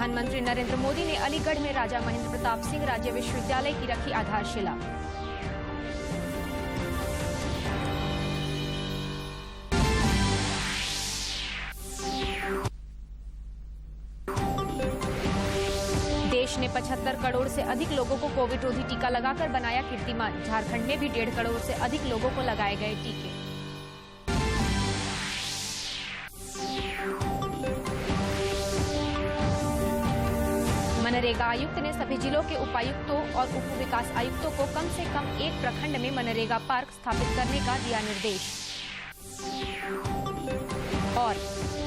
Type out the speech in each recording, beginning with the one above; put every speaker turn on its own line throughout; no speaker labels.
प्रधानमंत्री नरेंद्र मोदी ने अलीगढ़ में राजा महेंद्र प्रताप सिंह राज्य विश्वविद्यालय की रखी आधारशिला। देश ने 75 करोड़ से अधिक लोगों को कोविड रोधी टीका लगाकर बनाया कीर्तिमान। झारखंड में भी 1.5 करोड़ से अधिक लोगों को लगाए गए टीके। मनरेगा आयुक्त ने सभी जिलों के उपायुक्तों और उप विकास आयुक्तों को कम से कम एक प्रखंड में मनरेगा पार्क स्थापित करने का दिया निर्देश। और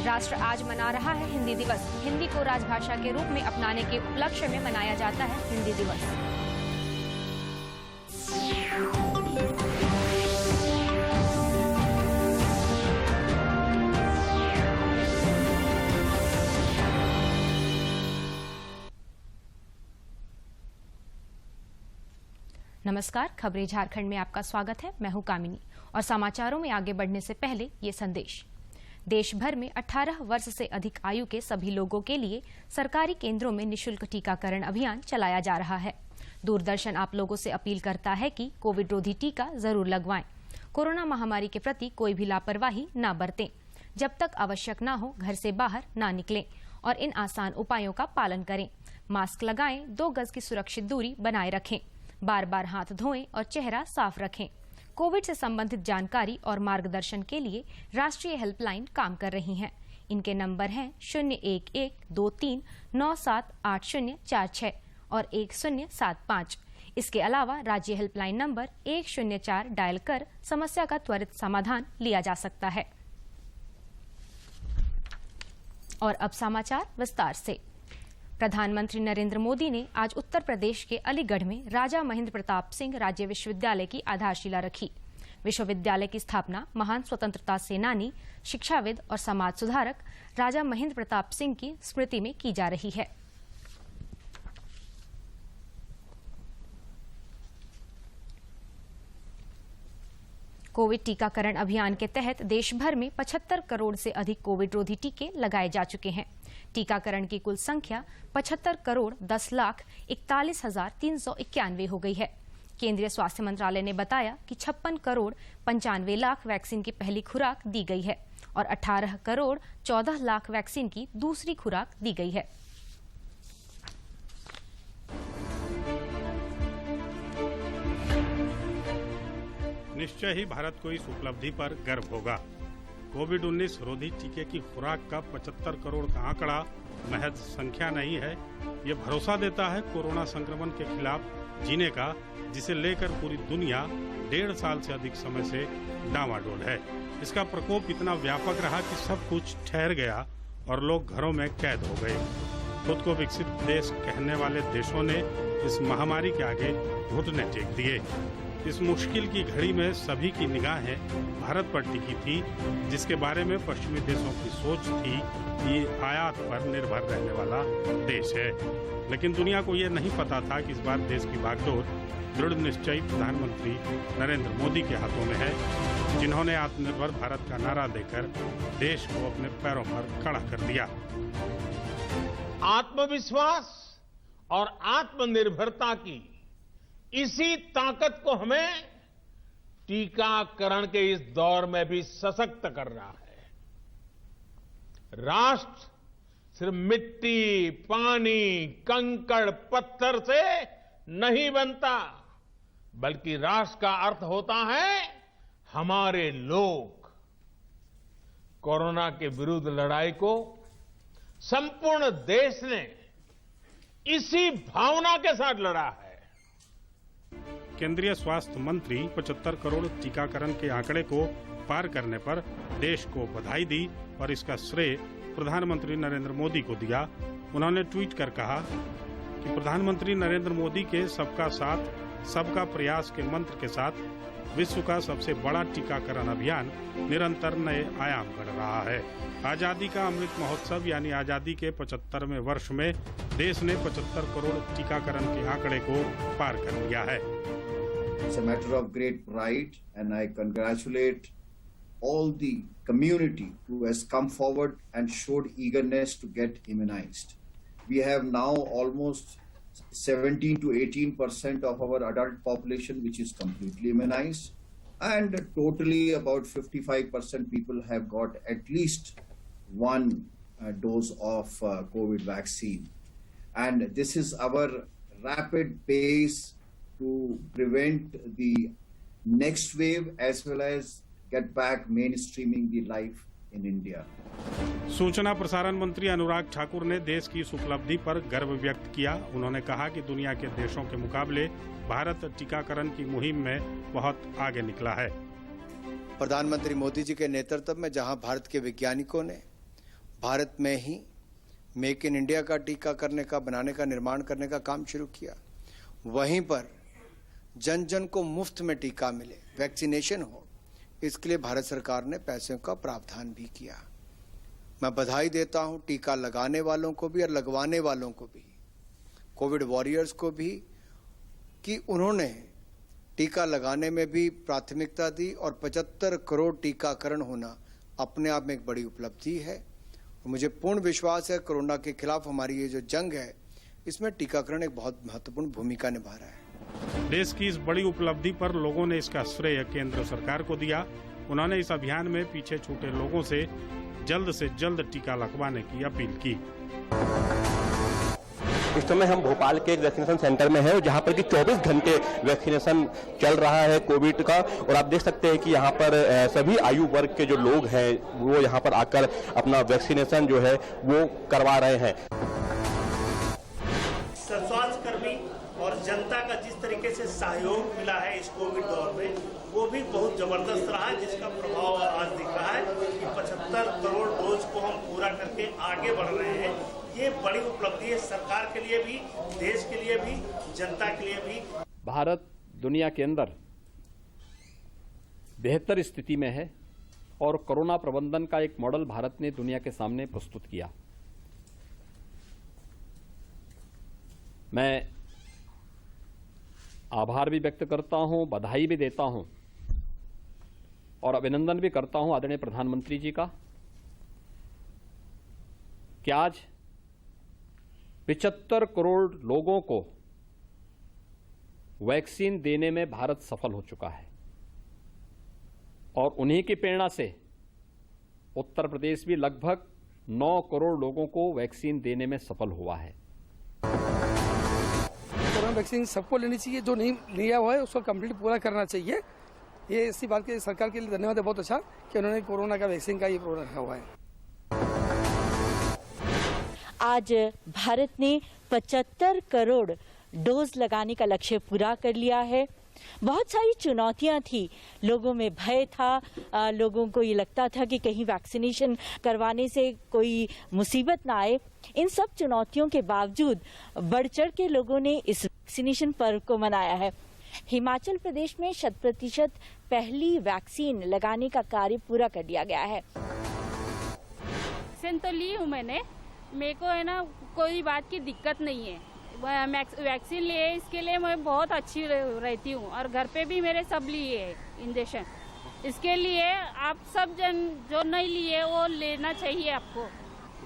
राष्ट्र आज मना रहा है हिंदी दिवस। हिंदी को राजभाषा के रूप में अपनाने के उपलक्ष्य में मनाया जाता है हिंदी दिवस। नमस्कार, खबरें झारखंड में आपका स्वागत है। मैं हूं कामिनी और समाचारों में आगे बढ़ने से पहले ये संदेश। देश भर में 18 वर्ष से अधिक आयु के सभी लोगों के लिए सरकारी केंद्रों में निशुल्क टीकाकरण अभियान चलाया जा रहा है। दूरदर्शन आप लोगों से अपील करता है कि कोविड रोधी टीका जरूर लगवाएं। कोरोना महामारी के प्रति कोई भी लापरवाही न बरतें। जब तक आवश्यक न हो घर से बाहर न निकलें और इन आसान उपायों का पालन करें। मास्क लगाएं, 2 गज की सुरक्षित दूरी बनाए रखें, बार बार हाथ धोएं और चेहरा साफ रखें। कोविड से संबंधित जानकारी और मार्गदर्शन के लिए राष्ट्रीय हेल्पलाइन काम कर रही हैं। इनके नंबर हैं 0112397846 और 1075। इसके अलावा राज्य हेल्पलाइन नंबर 104 डायल कर समस्या का त्वरित समाधान लिया जा सकता है। और अब समाचार विस्तार से। प्रधानमंत्री नरेंद्र मोदी ने आज उत्तर प्रदेश के अलीगढ़ में राजा महेंद्र प्रताप सिंह राज्य विश्वविद्यालय की आधारशिला रखी। विश्वविद्यालय की स्थापना महान स्वतंत्रता सेनानी, शिक्षाविद और समाज सुधारक राजा महेंद्र प्रताप सिंह की स्मृति में की जा रही है। कोविड टीकाकरण अभियान के तहत देश भर में 75 करोड़ से अधिक कोविड रोधी टीके लगाए जा चुके हैं। टीकाकरण की कुल संख्या 75 करोड़ 10,41,391 हो गई है। केंद्रीय स्वास्थ्य मंत्रालय ने बताया कि 56 करोड़ 95 लाख वैक्सीन की पहली खुराक दी गई है और 18 करोड़ 14 लाख वैक्सीन की दूसरी खुराक दी गई है।
निश्चय ही भारत को इस उपलब्धि पर गर्व होगा। कोविड-19 रोधी टीके की खुराक का 75 करोड़ का आंकड़ा महज संख्या नहीं है, ये भरोसा देता है कोरोना संक्रमण के खिलाफ जीने का, जिसे लेकर पूरी दुनिया 1.5 साल से अधिक समय से डामाडोल है। इसका प्रकोप इतना व्यापक रहा कि सब कुछ ठहर गया और लोग घरों में कैद हो गए। खुद को विकसित देश कहने वाले देशों ने इस महामारी के आगे घुटने टेक दिए। इस मुश्किल की घड़ी में सभी की निगाहें भारत पर टिकी थी, जिसके बारे में पश्चिमी देशों की सोच थी कि आयात पर निर्भर रहने वाला देश है। लेकिन दुनिया को यह नहीं पता था कि इस बार देश की बागडोर दृढ़ निश्चयी प्रधानमंत्री नरेंद्र मोदी के हाथों में है, जिन्होंने आत्मनिर्भर भारत का नारा देकर देश को अपने पैरों पर खड़ा कर दिया।
आत्मविश्वास और आत्मनिर्भरता की इसी ताकत को हमें टीकाकरण के इस दौर में भी सशक्त कर रहा है। राष्ट्र सिर्फ मिट्टी, पानी, कंकड़, पत्थर से नहीं बनता, बल्कि राष्ट्र का अर्थ होता है हमारे लोग। कोरोना के विरुद्ध लड़ाई को संपूर्ण देश ने इसी भावना के साथ लड़ा है।
केंद्रीय स्वास्थ्य मंत्री 75 करोड़ टीकाकरण के आंकड़े को पार करने पर देश को बधाई दी और इसका श्रेय प्रधानमंत्री नरेंद्र मोदी को दिया। उन्होंने ट्वीट कर कहा कि प्रधानमंत्री नरेंद्र मोदी के सबका साथ सबका प्रयास के मंत्र के साथ विश्व का सबसे बड़ा टीकाकरण अभियान निरंतर नए आयाम बढ़ रहा है। आजादी का अमृत महोत्सव यानी आजादी के 75वें वर्ष में देश ने 75 करोड़ टीकाकरण के आंकड़े को पार कर लिया है।
It's a matter of great pride, and I congratulate all the community who has come forward and showed eagerness to get immunized. We have now almost 17 to 18% of our adult population which is completely immunized, and totally about 55% people have got at least one dose of COVID vaccine. And this is our rapid pace to prevent the next wave as well as get back mainstreaming the life in India.
सूचना प्रसारण मंत्री अनुराग ठाकुर ने देश की इस उपलब्धि पर गर्व व्यक्त किया। उन्होंने कहा कि दुनिया के देशों के मुकाबले भारत टीकाकरण की मुहिम में बहुत आगे निकला है।
प्रधानमंत्री मोदी जी के नेतृत्व में जहां भारत के वैज्ञानिकों ने भारत में ही मेक इन इंडिया का टीका करने का, बनाने का, निर्माण करने का काम शुरू किया, वहीं पर जन जन को मुफ्त में टीका मिले, वैक्सीनेशन हो, इसके लिए भारत सरकार ने पैसों का प्रावधान भी किया। मैं बधाई देता हूं टीका लगाने वालों को भी और लगवाने वालों को भी, कोविड वॉरियर्स को भी, कि उन्होंने टीका लगाने में भी प्राथमिकता दी और 75 करोड़ टीकाकरण होना अपने आप में एक बड़ी उपलब्धि है। और मुझे पूर्ण विश्वास है कोरोना के खिलाफ हमारी ये जो जंग है, इसमें टीकाकरण एक बहुत महत्वपूर्ण भूमिका निभा रहा है।
देश की इस बड़ी उपलब्धि पर लोगों ने इसका श्रेय केंद्र सरकार को दिया। उन्होंने इस अभियान में पीछे छूटे लोगों से जल्द टीका लगवाने की अपील की।
इस समय हम भोपाल के एक वैक्सीनेशन सेंटर में हैं, जहां पर कि 24 घंटे वैक्सीनेशन चल रहा है कोविड का, और आप देख सकते हैं कि यहां पर सभी आयु वर्ग के जो लोग हैं वो यहां पर आकर अपना वैक्सीनेशन जो है वो करवा रहे हैं।
स्वास्थ्यकर्मी और जनता का जिस तरीके से सहयोग मिला है इस कोविड दौर में, वो भी बहुत जबरदस्त रहा है, जिसका प्रभाव आज दिख रहा है कि 75 करोड़ डोज को हम पूरा करके आगे बढ़ रहे हैं। ये बड़ी उपलब्धि है सरकार के लिए भी, देश के लिए भी, जनता के लिए भी।
भारत दुनिया के अंदर बेहतर स्थिति में है और कोरोना प्रबंधन का एक मॉडल भारत ने दुनिया के सामने प्रस्तुत किया। मैं आभार भी व्यक्त करता हूं, बधाई भी देता हूं और अभिनंदन भी करता हूं आदरणीय प्रधानमंत्री जी का कि आज 75 करोड़ लोगों को वैक्सीन देने में भारत सफल हो चुका है और उन्हीं की प्रेरणा से उत्तर प्रदेश भी लगभग 9 करोड़ लोगों को वैक्सीन देने में सफल हुआ है।
कोरोना वैक्सीन सबको लेनी चाहिए, जो नहीं लिया हुआ है उसको कंप्लीट पूरा करना चाहिए। ये इसी बात के सरकार के लिए धन्यवाद है, बहुत अच्छा कि उन्होंने कोरोना का वैक्सीन का ये प्रोग्राम रखा हुआ है।
आज भारत ने 75 करोड़ डोज लगाने का लक्ष्य पूरा कर लिया है। बहुत सारी चुनौतियां थी, लोगों में भय था, लोगों को ये लगता था कि कहीं वैक्सीनेशन करवाने से कोई मुसीबत ना आए। इन सब चुनौतियों के बावजूद बढ़ चढ़ के लोगों ने इस वैक्सीनेशन पर्व को मनाया है। हिमाचल प्रदेश में 100% पहली वैक्सीन लगाने का कार्य पूरा कर लिया गया है।
वैक्सीन तो ली हूँ मैंने, मेरे को है ना कोई बात की दिक्कत नहीं है। वैक्सीन लिए इसके लिए मैं बहुत अच्छी रहती हूँ और घर पे भी मेरे सब लिए है इंजेक्शन। इसके लिए आप सब जन जो नहीं लिए वो लेना चाहिए। आपको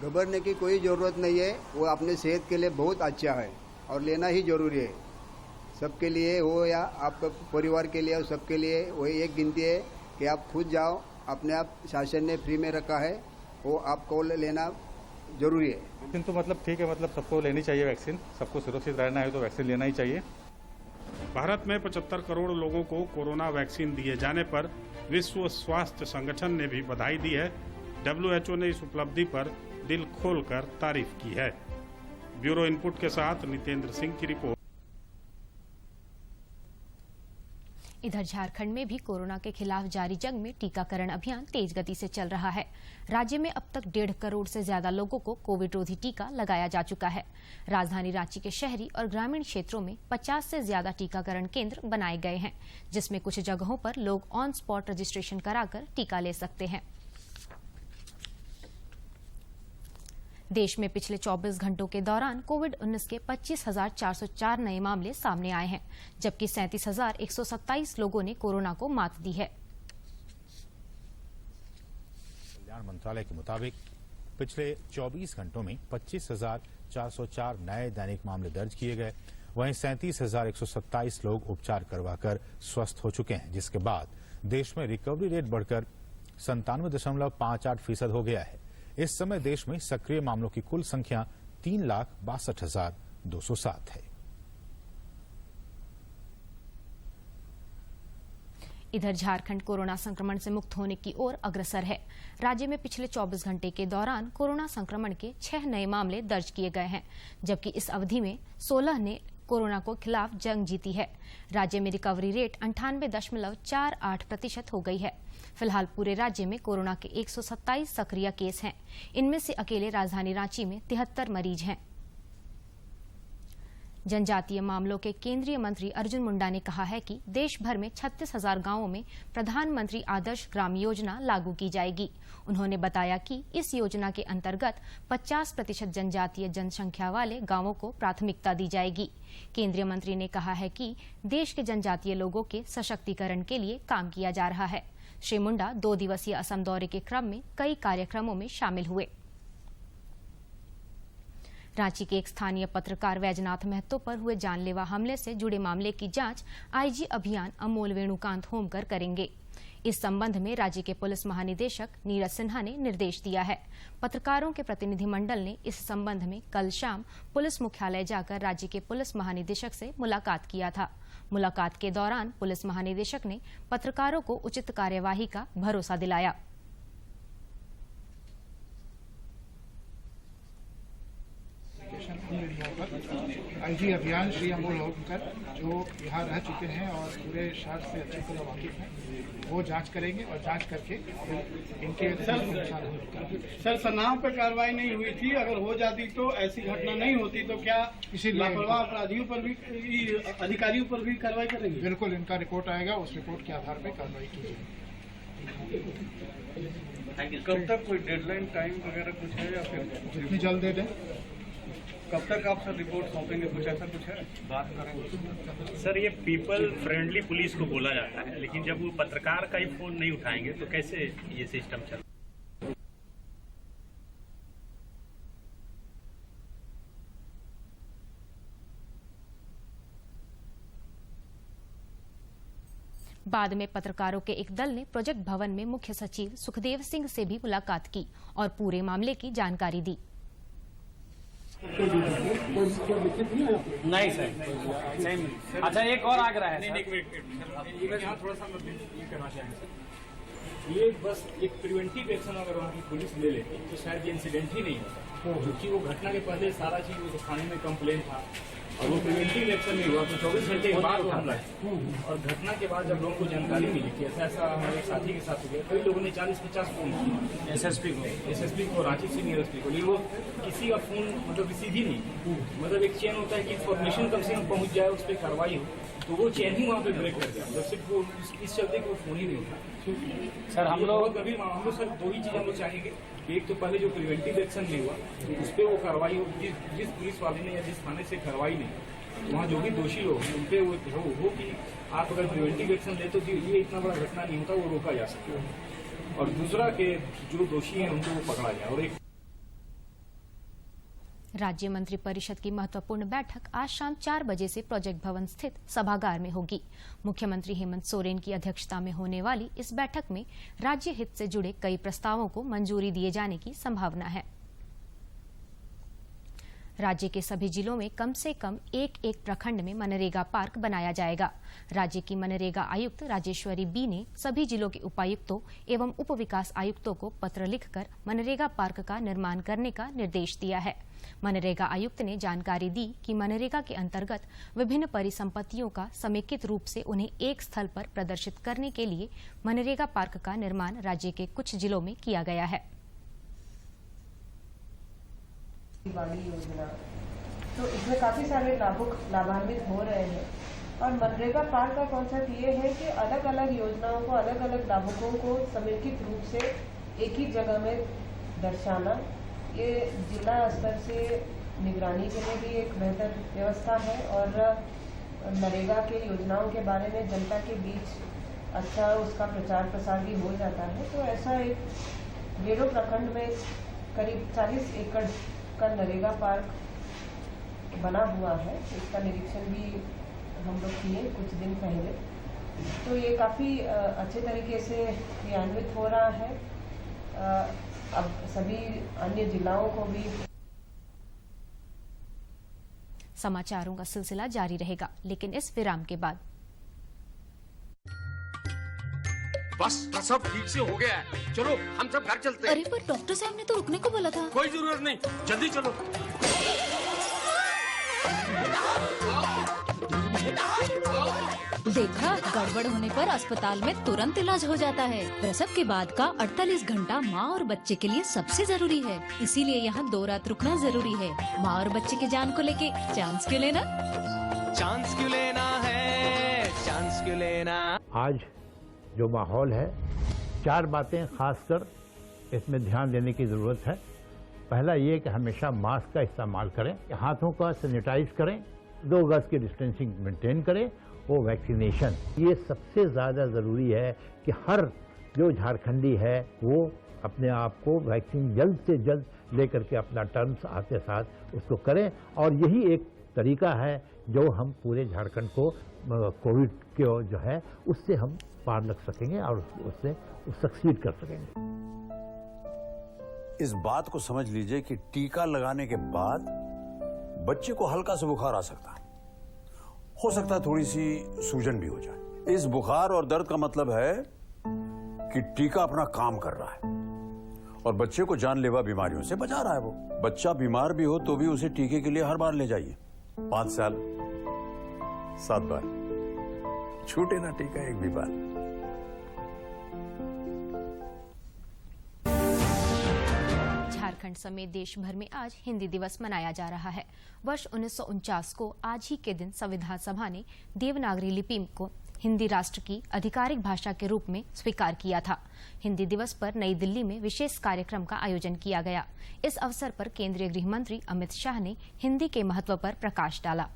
घबराने की कोई ज़रूरत नहीं है, वो अपने सेहत के लिए बहुत अच्छा है और लेना ही जरूरी है। सबके लिए हो या आपके परिवार के लिए हो, सबके लिए वही एक गिनती है कि आप खुद जाओ, अपने आप शासन ने फ्री में रखा है, वो आपको लेना जरूरी है।
वैक्सीन तो मतलब ठीक है, मतलब सबको लेनी चाहिए वैक्सीन, सबको सुरक्षित रहना है तो वैक्सीन लेना ही चाहिए।
भारत में 75 करोड़ लोगों को कोरोना वैक्सीन दिए जाने पर विश्व स्वास्थ्य संगठन ने भी बधाई दी है। WHO ने इस उपलब्धि पर दिल खोलकर तारीफ की है। ब्यूरो इनपुट के साथ नितेंद्र सिंह की रिपोर्ट।
इधर झारखंड में भी कोरोना के खिलाफ जारी जंग में टीकाकरण अभियान तेज गति से चल रहा है। राज्य में अब तक 1.5 करोड़ से ज्यादा लोगों को कोविड रोधी टीका लगाया जा चुका है। राजधानी रांची के शहरी और ग्रामीण क्षेत्रों में 50 से ज्यादा टीकाकरण केंद्र बनाए गए हैं, जिसमें कुछ जगहों पर लोग ऑन स्पॉट रजिस्ट्रेशन कराकर टीका ले सकते हैं। देश में पिछले 24 घंटों के दौरान कोविड-19 के 25,404 नए मामले सामने आए हैं, जबकि 37,127 लोगों ने कोरोना को मात दी है।
कल्याण मंत्रालय के मुताबिक पिछले 24 घंटों में 404 नए दैनिक मामले दर्ज किए गए। वहीं 37,127 लोग उपचार करवाकर स्वस्थ हो चुके हैं, जिसके बाद देश में रिकवरी रेट बढ़कर 97.58% हो गया है। इस समय देश में सक्रिय मामलों की कुल संख्या 3,62,207 है।
इधर झारखंड कोरोना संक्रमण से मुक्त होने की ओर अग्रसर है। राज्य में पिछले 24 घंटे के दौरान कोरोना संक्रमण के 6 नए मामले दर्ज किए गए हैं, जबकि इस अवधि में 16 ने कोरोना को खिलाफ जंग जीती है। राज्य में रिकवरी रेट 98.48% हो गई है। फिलहाल पूरे राज्य में कोरोना के 127 सक्रिय केस हैं। इनमें से अकेले राजधानी रांची में 73 मरीज हैं। जनजातीय मामलों के केंद्रीय मंत्री अर्जुन मुंडा ने कहा है कि देश भर में 36,000 गांवों में प्रधानमंत्री आदर्श ग्राम योजना लागू की जाएगी। उन्होंने बताया कि इस योजना के अंतर्गत 50% जनजातीय जनसंख्या वाले गांवों को प्राथमिकता दी जाएगी। केंद्रीय मंत्री ने कहा है कि देश के जनजातीय लोगों के सशक्तिकरण के लिए काम किया जा रहा है। श्री मुंडा 2 दिवसीय असम दौरे के क्रम में कई कार्यक्रमों में शामिल हुए। रांची के एक स्थानीय पत्रकार वैजनाथ महतो पर हुए जानलेवा हमले से जुड़े मामले की जांच आईजी अभियान अमोल वेणुकांत होमकर करेंगे। इस संबंध में राज्य के पुलिस महानिदेशक नीरज सिन्हा ने निर्देश दिया है। पत्रकारों के प्रतिनिधिमंडल ने इस संबंध में कल शाम पुलिस मुख्यालय जाकर राज्य के पुलिस महानिदेशक से मुलाकात किया था। मुलाकात के दौरान पुलिस महानिदेशक ने पत्रकारों को उचित कार्यवाही का भरोसा दिलाया।
आईजी अभियान श्री अमोल होमकर जो यहाँ रह चुके हैं और पूरे शहर से अच्छी तरह वाकिफ हैं, वो जांच करेंगे और जांच करके इनके
सर सनाह पर कार्रवाई नहीं हुई थी। अगर हो जाती तो ऐसी घटना नहीं होती, तो क्या लापरवाह अपराधियों पर भी, अधिकारियों पर भी कार्रवाई करेंगे?
बिल्कुल, इनका रिपोर्ट आएगा, उस रिपोर्ट के आधार पर कार्रवाई की जाएगी।
कब तक कोई डेडलाइन टाइम वगैरह कुछ है या फिर
जितनी जल्द दे दें?
कब तक आप सर रिपोर्ट सौंपेंगे, कुछ ऐसा कुछ है? बात करेंगे सर। ये पीपल फ्रेंडली पुलिस को बोला जाता है, लेकिन जब वो पत्रकार का ही फोन नहीं उठाएंगे तो कैसे ये सिस्टम चल?
बाद में पत्रकारों के एक दल ने प्रोजेक्ट भवन में मुख्य सचिव सुखदेव सिंह से भी मुलाकात की और पूरे मामले की जानकारी दी।
नहीं सर, अच्छा एक और आग्रह है सर। यहाँ थोड़ा सा ये करना चाहेंगे सर, ये बस एक प्रिवेंटिव एक्शन अगर वहाँ की पुलिस ले लेती तो शायद ये इंसिडेंट ही नहीं होता, क्योंकि वो घटना के पहले सारा चीज थाने में कंप्लेन था और वो प्रिवेंटिव एक्शन नहीं हुआ तो 24 घंटे के बाद हमला है। और घटना के बाद जब लोगों को जानकारी मिली कि ऐसा ऐसा हमारे साथी के साथ हो गया, कई लोगों ने 40-50 फोन किया एसएसपी को, रांची सीनियर एसपी को, लेकिन वो किसी का फोन मतलब रिसीव ही नहीं। मतलब एक चेन होता है कि इन्फॉर्मेशन कम से कम पहुंच जाए, उस पर कार्रवाई हो, तो वो चेन ही वहाँ पे ब्रेक कर गया। मतलब सिर्फ वो इस चलते कि वो फोन ही नहीं होता। सर हम लोग सर 2 ही चीज हम लोग चाहेंगे। एक तो पहले जो प्रिवेंटिव एक्शन नहीं हुआ तो उस पर वो कार्रवाई हो, जिस पुलिस वाले ने या जिस थाने से कार्रवाई नहीं, वहाँ जो भी दोषी लोग हैं उन पे वो हो कि आप अगर प्रिवेंटिव एक्शन ले तो ये इतना बड़ा घटना नहीं होता, वो रोका जा सकता है। और दूसरा के जो दोषी हैं उनको वो पकड़ा जाए। और एक
राज्य मंत्री परिषद की महत्वपूर्ण बैठक आज शाम 4 बजे से प्रोजेक्ट भवन स्थित सभागार में होगी। मुख्यमंत्री हेमंत सोरेन की अध्यक्षता में होने वाली इस बैठक में राज्य हित से जुड़े कई प्रस्तावों को मंजूरी दिए जाने की संभावना है। राज्य के सभी जिलों में कम से कम एक प्रखंड में मनरेगा पार्क बनाया जाएगा। राज्य की मनरेगा आयुक्त राजेश्वरी बी ने सभी जिलों के उपायुक्तों एवं उप विकास आयुक्तों को पत्र लिखकर मनरेगा पार्क का निर्माण करने का निर्देश दिया है। मनरेगा आयुक्त ने जानकारी दी कि मनरेगा के अंतर्गत विभिन्न परिसंपत्तियों का समेकित रूप से उन्हें एक स्थल पर प्रदर्शित करने के लिए मनरेगा पार्क का निर्माण राज्य के कुछ जिलों में किया गया है।
वाली योजना तो इसमें काफी सारे लाभान्वित हो रहे हैं। और मनरेगा पार्क का कॉन्सेप्ट ये है कि अलग अलग योजनाओं को, अलग अलग लाभुकों को समेकित रूप से एक ही जगह में दर्शाना, ये जिला स्तर से निगरानी के लिए भी एक बेहतर व्यवस्था है। और नरेगा के योजनाओं के बारे में जनता के बीच अच्छा उसका प्रचार प्रसार भी हो जाता है। तो ऐसा एक गेरो प्रखंड में करीब 40 एकड़ का नरेगा पार्क बना हुआ है, इसका निरीक्षण भी हम लोग किए कुछ दिन पहले। तो ये काफ़ी अच्छे तरीके से क्रियान्वित हो रहा है। अब सभी अन्य जिलाओं को भी।
समाचारों का सिलसिला जारी रहेगा, लेकिन इस विराम के बाद।
बस प्रसव ठीक से हो गया है, चलो हम सब घर चलते हैं।
अरे पर डॉक्टर साहब ने तो रुकने को बोला था।
कोई जरूरत नहीं, जल्दी चलो।
देखा, गड़बड़ होने पर अस्पताल में तुरंत इलाज हो जाता है। प्रसव के बाद का 48 घंटा माँ और बच्चे के लिए सबसे जरूरी है, इसीलिए यहाँ 2 रात रुकना जरूरी है। माँ और बच्चे के जान को लेके चांस क्यों लेना?
चांस क्यों लेना है, चांस क्यों लेना। आज जो माहौल है, 4 बातें खासकर इसमें ध्यान देने की जरूरत है। पहला ये कि हमेशा मास्क का इस्तेमाल करें, हाथों का सैनिटाइज करें, 2 गज की डिस्टेंसिंग मेंटेन करें। वो वैक्सीनेशन, ये सबसे ज़्यादा ज़रूरी है कि हर जो झारखंडी है वो अपने आप को वैक्सीन जल्द से जल्द लेकर के अपना टर्म्स आते साथ उसको करें। और यही एक तरीका है जो हम पूरे झारखंड को कोविड के जो है उससे हम पार लग सकेंगे और उससे सक्सीड कर सकेंगे।
इस बात को समझ लीजिए कि टीका लगाने के बाद बच्चे को हल्का सा बुखार आ सकता है, हो सकता है थोड़ी सी सूजन भी हो जाए। इस बुखार और दर्द का मतलब है कि टीका अपना काम कर रहा है और बच्चे को जानलेवा बीमारियों से बचा रहा है। वो बच्चा बीमार भी हो तो भी उसे टीके के लिए हर बार ले जाइए। 5 साल 7 बार, छूटे ना टीका एक भी बार।
झारखंड समेत देश भर में आज हिंदी दिवस मनाया जा रहा है। वर्ष 1949 को आज ही के दिन संविधान सभा ने देवनागरी लिपि को हिंदी राष्ट्र की आधिकारिक भाषा के रूप में स्वीकार किया था। हिंदी दिवस पर नई दिल्ली में विशेष कार्यक्रम का आयोजन किया गया। इस अवसर पर केंद्रीय गृह मंत्री अमित शाह ने हिंदी के महत्व पर प्रकाश डाला।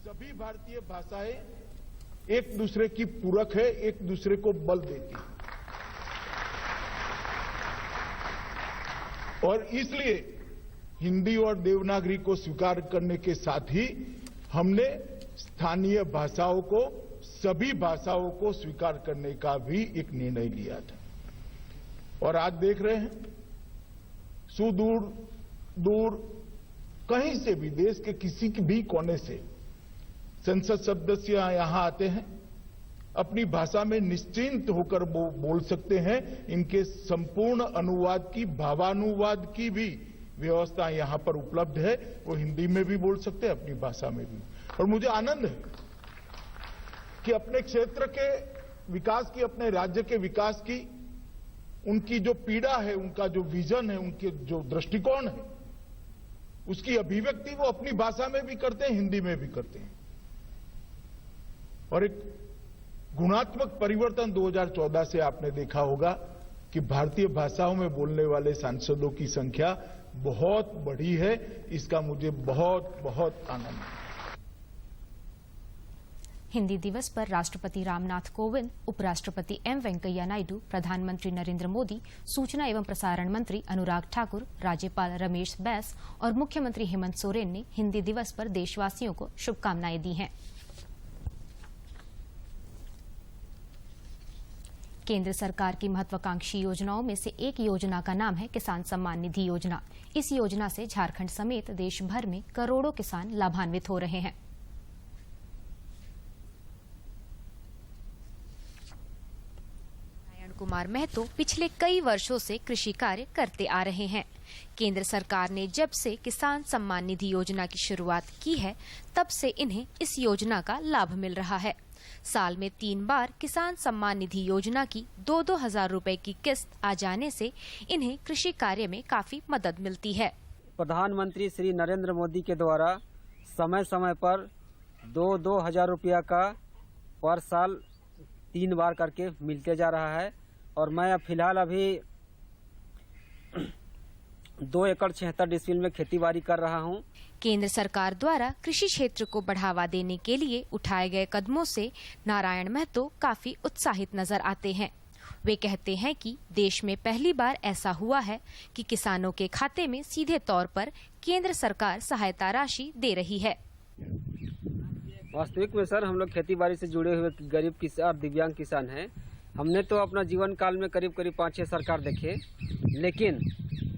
सभी भारतीय भाषाएं एक दूसरे की पूरक है, एक दूसरे को बल देती है और इसलिए हिंदी और देवनागरी को स्वीकार करने के साथ ही हमने स्थानीय भाषाओं को, सभी भाषाओं को स्वीकार करने का भी एक निर्णय लिया था। और आज देख रहे हैं, सुदूर दूर कहीं से भी, देश के किसी भी कोने से संसद सदस्य यहां आते हैं, अपनी भाषा में निश्चिंत होकर बोल सकते हैं। इनके संपूर्ण अनुवाद की, भावानुवाद की भी व्यवस्था यहां पर उपलब्ध है। वो हिंदी में भी बोल सकते हैं, अपनी भाषा में भी। और मुझे आनंद है कि अपने क्षेत्र के विकास की, अपने राज्य के विकास की उनकी जो पीड़ा है, उनका जो विजन है, उनके जो दृष्टिकोण है, उसकी अभिव्यक्ति वो अपनी भाषा में भी करते हैं, हिंदी में भी करते हैं। और एक गुणात्मक परिवर्तन 2014 से आपने देखा होगा कि भारतीय भाषाओं में बोलने वाले सांसदों की संख्या बहुत बढ़ी है। इसका मुझे बहुत बहुत आनंद है।
हिंदी दिवस पर राष्ट्रपति रामनाथ कोविंद, उपराष्ट्रपति एम वेंकैया नायडू, प्रधानमंत्री नरेंद्र मोदी, सूचना एवं प्रसारण मंत्री अनुराग ठाकुर, राज्यपाल रमेश बैस और मुख्यमंत्री हेमंत सोरेन ने हिंदी दिवस पर देशवासियों को शुभकामनाएं दी हैं। केंद्र सरकार की महत्वाकांक्षी योजनाओं में से एक योजना का नाम है किसान सम्मान निधि योजना। इस योजना से झारखंड समेत देश भर में करोड़ों किसान लाभान्वित हो रहे हैं। नारायण कुमार महतो पिछले कई वर्षों से कृषि कार्य करते आ रहे हैं। केंद्र सरकार ने जब से किसान सम्मान निधि योजना की शुरुआत की है, तब से इन्हें इस योजना का लाभ मिल रहा है। साल में 3 बार किसान सम्मान निधि योजना की 2-2 हजार रुपए की किस्त आ जाने से इन्हें कृषि कार्य में काफी मदद मिलती है।
प्रधानमंत्री श्री नरेंद्र मोदी के द्वारा समय समय पर 2-2 हज़ार रुपया का पर साल 3 बार करके मिलते जा रहा है। और मैं फिलहाल अभी 2 एकड़ 76 डिसमिल में खेतीबाड़ी कर रहा हूं।
केंद्र सरकार द्वारा कृषि क्षेत्र को बढ़ावा देने के लिए उठाए गए कदमों से नारायण महतो काफी उत्साहित नजर आते हैं। वे कहते हैं कि देश में पहली बार ऐसा हुआ है कि किसानों के खाते में सीधे तौर पर केंद्र सरकार सहायता राशि दे रही है।
वास्तविक में सर, हम लोग खेतीबाड़ी से जुड़े हुए गरीब किसान और दिव्यांग किसान हैं। हमने तो अपना जीवन काल में करीब 5-6 सरकार देखे, लेकिन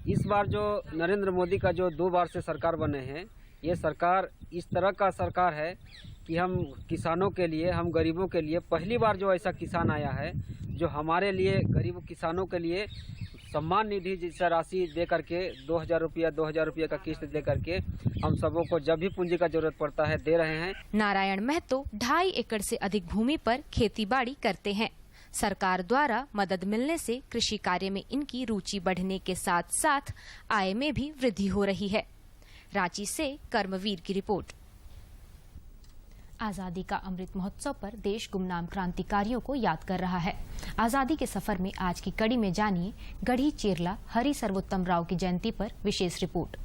इस बार जो नरेंद्र मोदी का जो 2 बार से सरकार बने हैं, ये सरकार इस तरह का सरकार है कि हम किसानों के लिए, हम गरीबों के लिए पहली बार जो ऐसा किसान आया है जो हमारे लिए गरीब किसानों के लिए सम्मान निधि जैसा राशि दे करके 2,000 रुपया का किस्त दे करके हम सबों को जब भी पूंजी का जरूरत पड़ता है दे रहे हैं।
नारायण महतो 2.5 एकड़ से अधिक भूमि पर खेतीबाड़ी करते हैं। सरकार द्वारा मदद मिलने से कृषि कार्य में इनकी रुचि बढ़ने के साथ साथ आय में भी वृद्धि हो रही है। रांची से कर्मवीर की रिपोर्ट। आजादी का अमृत महोत्सव पर देश गुमनाम क्रांतिकारियों को याद कर रहा है। आजादी के सफर में आज की कड़ी में जानिए गढ़ी चेरला हरि सर्वोत्तम राव की जयंती पर विशेष रिपोर्ट।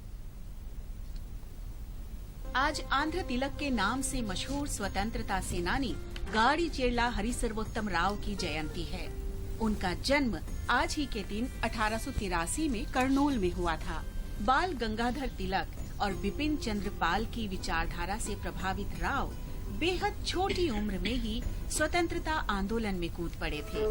आज आंध्र तिलक के नाम से मशहूर स्वतंत्रता सेनानी गाड़ी चेरला हरि सर्वोत्तम राव की जयंती है। उनका जन्म आज ही के दिन 1883 में करनूल में हुआ था। बाल गंगाधर तिलक और बिपिन चंद्र पाल की विचारधारा से प्रभावित राव बेहद छोटी उम्र में ही स्वतंत्रता आंदोलन में कूद पड़े थे।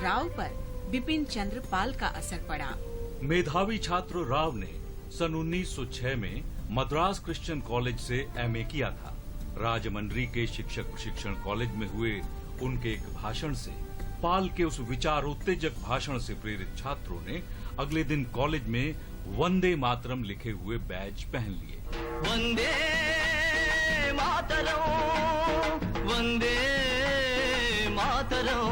राव पर बिपिन चंद्र पाल का असर पड़ा।
मेधावी छात्र राव ने सन 1906 में मद्रास क्रिश्चियन कॉलेज से एमए किया था। राजमंड्री के शिक्षक प्रशिक्षण कॉलेज में हुए उनके एक भाषण से, पाल के उस विचार उत्तेजक भाषण से प्रेरित छात्रों ने अगले दिन कॉलेज में वंदे मातरम लिखे हुए बैज पहन लिए।
वंदे मातरम, वंदे मातरम।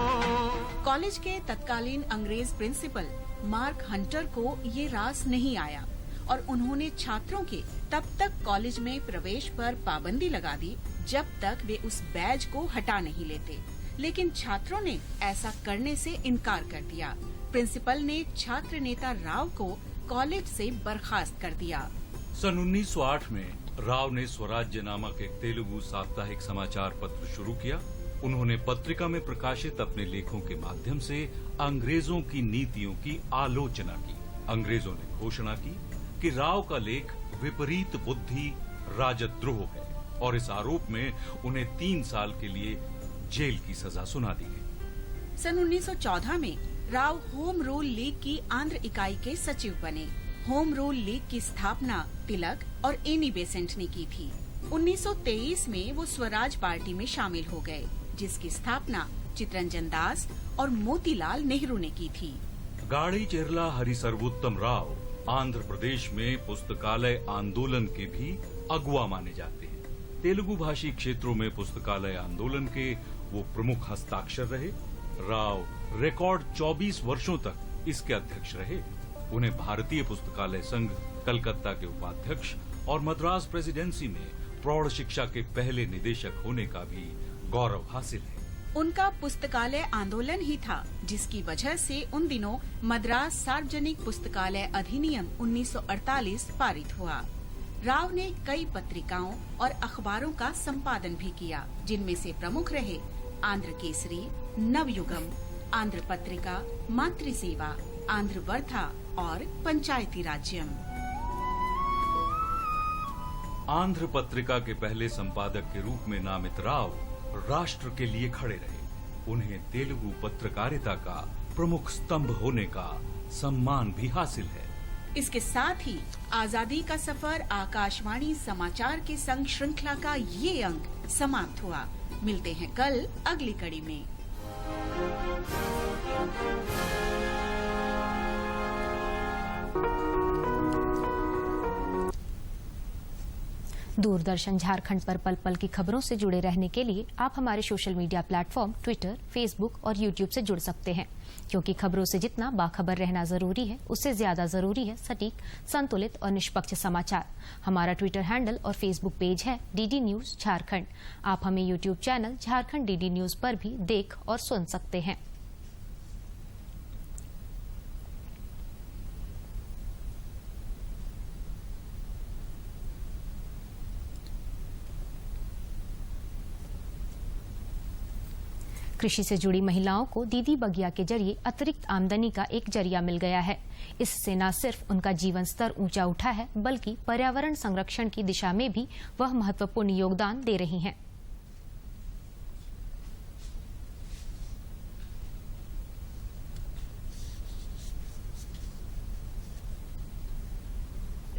कॉलेज के तत्कालीन अंग्रेज प्रिंसिपल मार्क हंटर को ये रास नहीं आया और उन्होंने छात्रों के तब तक कॉलेज में प्रवेश पर पाबंदी लगा दी जब तक वे उस बैज को हटा नहीं लेते। लेकिन छात्रों ने ऐसा करने से इनकार कर दिया। प्रिंसिपल ने छात्र नेता राव को कॉलेज से बर्खास्त कर दिया।
सन 1908 में राव ने स्वराज्य नामक एक तेलुगु साप्ताहिक समाचार पत्र शुरू किया। उन्होंने पत्रिका में प्रकाशित अपने लेखों के माध्यम से अंग्रेजों की नीतियों की आलोचना की। अंग्रेजों ने घोषणा की कि राव का लेख विपरीत बुद्धि राजद्रोह है और इस आरोप में उन्हें 3 साल के लिए जेल की सजा सुना दी गई।
सन 1914 में राव होम रूल लीग की आंध्र इकाई के सचिव बने। होम रूल लीग की स्थापना तिलक और एनी बेसेंट ने की थी। 1923 में वो स्वराज पार्टी में शामिल हो गए, जिसकी स्थापना चितरंजन दास और मोतीलाल नेहरू ने की थी।
गाड़ी चेरला हरि सर्वोत्तम राव आंध्र प्रदेश में पुस्तकालय आंदोलन के भी अगुवा माने जाते हैं। तेलुगु भाषी क्षेत्रों में पुस्तकालय आंदोलन के वो प्रमुख हस्ताक्षर रहे। राव रिकॉर्ड 24 वर्षों तक इसके अध्यक्ष रहे। उन्हें भारतीय पुस्तकालय संघ कलकत्ता के उपाध्यक्ष और मद्रास प्रेसिडेंसी में प्रौढ़ शिक्षा के पहले निदेशक होने का भी गौरव हासिल है।
उनका पुस्तकालय आंदोलन ही था जिसकी वजह से उन दिनों मद्रास सार्वजनिक पुस्तकालय अधिनियम 1948 पारित हुआ। राव ने कई पत्रिकाओं और अखबारों का संपादन भी किया, जिनमें से प्रमुख रहे आंध्र केसरी, नवयुगम, आंध्र पत्रिका, मातृसेवा, आंध्र वर्था और पंचायती राज्यम।
आंध्र पत्रिका के पहले संपादक के रूप में नामित राव राष्ट्र के लिए खड़े रहे। उन्हें तेलुगु पत्रकारिता का प्रमुख स्तंभ होने का सम्मान भी हासिल है।
इसके साथ ही आजादी का सफर आकाशवाणी समाचार के संग श्रृंखला का ये अंक समाप्त हुआ। मिलते हैं कल अगली कड़ी में।
दूरदर्शन झारखंड पर पल पल की खबरों से जुड़े रहने के लिए आप हमारे social media platform Twitter, Facebook और यूट्यूब से जुड़ सकते हैं, क्योंकि खबरों से जितना बाखबर रहना जरूरी है, उससे ज्यादा जरूरी है सटीक, संतुलित और निष्पक्ष समाचार। हमारा ट्विटर हैंडल और फेसबुक पेज है DD न्यूज झारखंड। आप हमें YouTube channel Jharkhand DD news पर भी देख और सुन सकते हैं। कृषि से जुड़ी महिलाओं को दीदी बगिया के जरिए अतिरिक्त आमदनी का एक जरिया मिल गया है। इससे न सिर्फ उनका जीवन स्तर ऊंचा उठा है, बल्कि पर्यावरण संरक्षण की दिशा में भी वह महत्वपूर्ण योगदान दे रही हैं।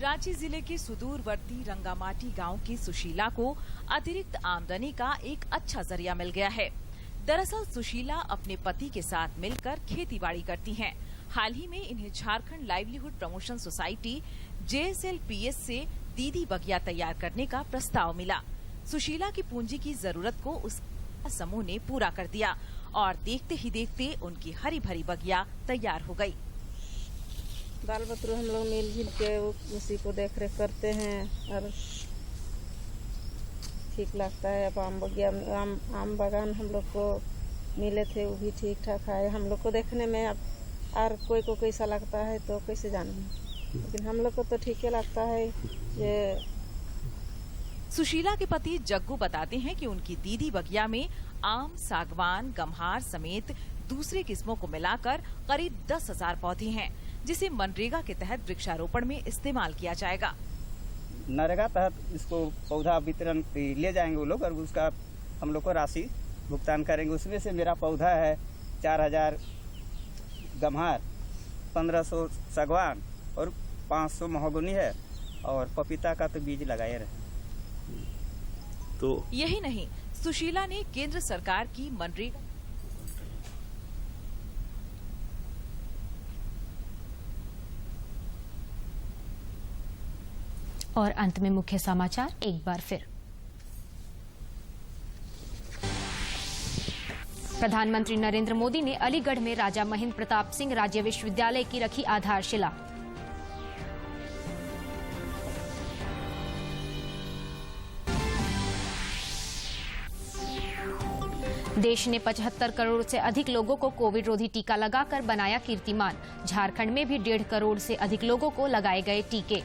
रांची जिले के सुदूरवर्ती रंगामाटी गांव की सुशीला को अतिरिक्त आमदनी का एक अच्छा जरिया मिल गया है। दरअसल सुशीला अपने पति के साथ मिलकर खेतीबाड़ी करती हैं। हाल ही में इन्हें Jharkhand livelihood promotion society JSLPS से दीदी बगिया तैयार करने का प्रस्ताव मिला। सुशीला की पूंजी की जरूरत को उस समूह ने पूरा कर दिया और देखते ही देखते उनकी हरी भरी बगिया तैयार हो गई।
बाल बच्चों हम लोग मिलजुल के उसी को देख रेख करते हैं और ठीक लगता है। अब आम बागान हम लोग को मिले थे, वो भी ठीक ठाक है। हम लोग को देखने में अब और कोई को कैसा लगता है तो कैसे जाने, लेकिन हम लोग को तो ठीक ही लगता है। ये
सुशीला के पति जग्गू बताते हैं कि उनकी दीदी बगिया में आम, सागवान, गम्हार समेत दूसरी किस्मों को मिलाकर करीब 10,000 पौधे हैं, जिसे मनरेगा के तहत वृक्षारोपण में इस्तेमाल किया जाएगा।
नरेगा तहत इसको पौधा वितरण ले जाएंगे वो लोग और उसका हम लोग को राशि भुगतान करेंगे। उसमें से मेरा पौधा है 4000 गम्हार, 1500 सागवान और 500 महोगनी है और पपीता का तो बीज लगाए रहे।
तो यही नहीं, सुशीला ने केंद्र सरकार की मनरेगा
और अंत में मुख्य समाचार एक बार फिर। प्रधानमंत्री नरेंद्र मोदी ने अलीगढ़ में राजा महेंद्र प्रताप सिंह राज्य विश्वविद्यालय की रखी आधारशिला। देश ने 75 करोड़ से अधिक लोगों को कोविड रोधी टीका लगाकर बनाया कीर्तिमान। झारखंड में भी 1.5 करोड़ से अधिक लोगों को लगाए गए टीके।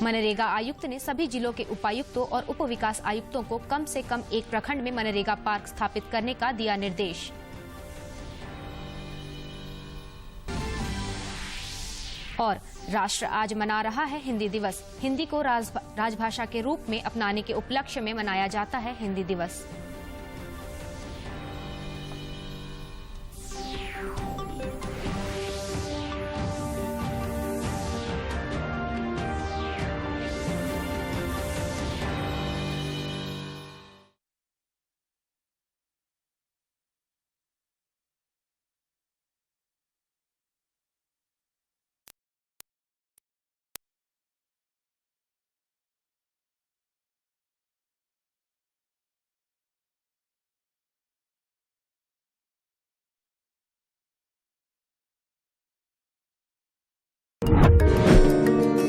मनरेगा आयुक्त ने सभी जिलों के उपायुक्तों और उप विकास आयुक्तों को कम से कम एक प्रखंड में मनरेगा पार्क स्थापित करने का दिया निर्देश। और राष्ट्र आज मना रहा है हिंदी दिवस। हिंदी को राजभाषा के रूप में अपनाने के उपलक्ष्य में मनाया जाता है हिंदी दिवस।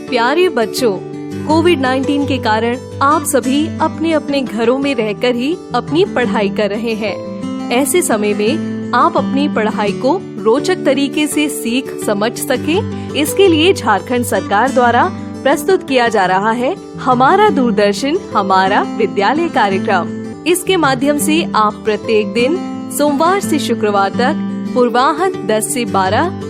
प्यारे बच्चों, कोविड-19 के कारण आप सभी अपने अपने घरों में रहकर ही अपनी पढ़ाई कर रहे हैं। ऐसे समय में आप अपनी पढ़ाई को रोचक तरीके से सीख समझ सके, इसके लिए झारखंड सरकार द्वारा प्रस्तुत किया जा रहा है हमारा दूरदर्शन हमारा विद्यालय कार्यक्रम। इसके माध्यम से आप प्रत्येक दिन सोमवार से शुक्रवार तक पूर्वाह्न 10 से 12